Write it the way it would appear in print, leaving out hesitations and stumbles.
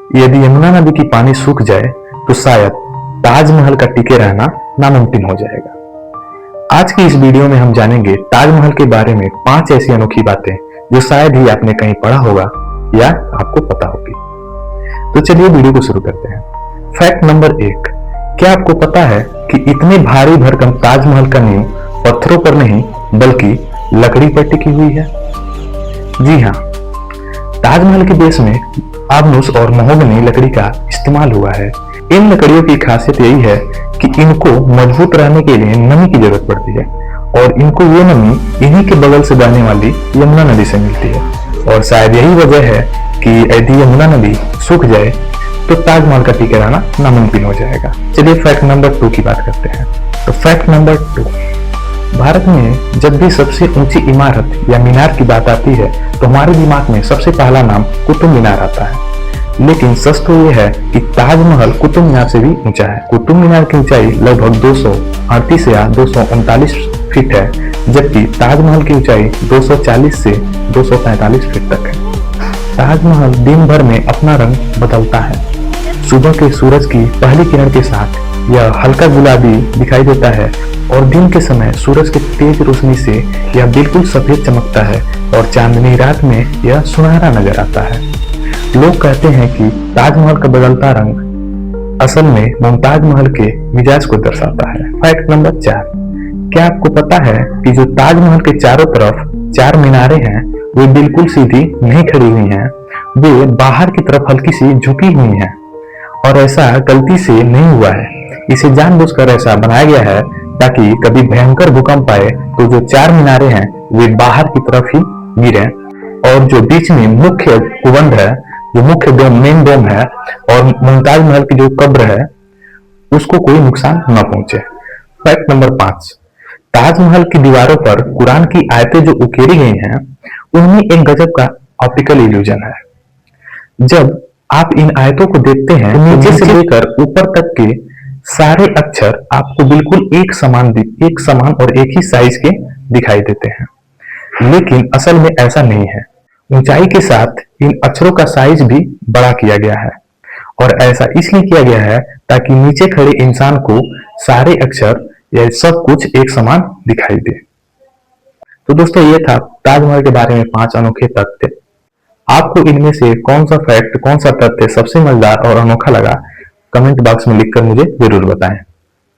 यदि यमुना नदी की पानी सूख जाए तो शायद ताजमहल का टिके रहना नामुमकिन हो जाएगा। आज की इस वीडियो में हम जानेंगे ताजमहल के बारे में 5 ऐसी अनोखी बातें जो शायद ही आपने कहीं पढ़ा होगा या आपको पता होगी। तो चलिए वीडियो को शुरू करते हैं। फैक्ट नंबर 1, क्या आपको पता है कि इतने भारी भरकम ताजमहल का नींव पत्थरों पर नहीं बल्कि लकड़ी पर टिकी हुई है? जी हाँ, ताजमहल के बेस में आबनूस और महोगनी लकड़ी का इस्तेमाल हुआ है। इन लकड़ियों की खासियत यही है कि इनको मजबूत रहने के लिए नमी की जरूरत पड़ती है और इनको ये नमी इन्हीं के बगल से बहने वाली यमुना नदी से मिलती है। और शायद यही वजह है कि यदि यमुना नदी सूख जाए तो ताजमहल का टिके रहना नामुमकिन हो जाएगा। चलिए फैक्ट नंबर 2 की बात करते हैं। तो फैक्ट नंबर 2, भारत में जब भी सबसे ऊंची इमारत या मीनार की बात आती है तो हमारे दिमाग में सबसे पहला नाम कुतुब मीनार आता है। लेकिन सच तो यह है कि ताजमहल कुतुब मीनार से भी ऊंचा है। कुतुब मीनार की ऊंचाई लगभग 238 या 239 फीट है, जबकि ताजमहल की ऊंचाई 240 से 245 फीट तक है। ताजमहल दिन भर में अपना रंग बदलता है। सुबह के सूरज की पहली किरण के साथ यह हल्का गुलाबी दिखाई देता है और दिन के समय सूरज के तेज रोशनी से यह बिल्कुल सफेद चमकता है और चांदनी रात में यह सुनहरा नजर आता है। लोग कहते हैं कि ताजमहल का बदलता रंग असल में मुमताज महल के मिजाज को दर्शाता है। फैक्ट नंबर 4, क्या आपको पता है कि जो ताजमहल के चारों तरफ 4 मीनारें हैं वे बिल्कुल सीधी नहीं खड़ी हुई हैं, वे बाहर की तरफ हल्की सी झुकी हुई हैं और ऐसा गलती से नहीं हुआ है। इसे जानबूझकर ऐसा बनाया गया है ताकि कभी भयंकर भूकंप आए तो जो 4 मीनारें हैं वे बाहर की तरफ ही गिरे और जो बीच में मुख्य कुबंद है, जो मुख्य डोम मेन डोम है और मुमताज महल की जो कब्र है उसको कोई नुकसान न पहुंचे। फैक्ट नंबर 5, ताजमहल की दीवारों पर कुरान की आयतें जो उकेरी गई हैं उनमें एक गजब का ऑप्टिकल इल्यूजन है। जब आप इन आयतों को देखते हैं तो नीचे से लेकर ऊपर तक के सारे अक्षर आपको बिल्कुल एक समान और एक ही साइज के दिखाई देते हैं, लेकिन असल में ऐसा नहीं है। ऊंचाई के साथ इन अक्षरों का साइज भी बड़ा किया गया है और ऐसा इसलिए किया गया है ताकि नीचे खड़े इंसान को सारे अक्षर या सब कुछ एक समान दिखाई दे। तो दोस्तों, ये था ताजमहल के बारे में 5 अनोखे तथ्य। आपको इनमें से कौन सा फैक्ट, कौन सा तथ्य सबसे मजेदार और अनोखा लगा, कमेंट बॉक्स में लिखकर मुझे जरूर बताएं।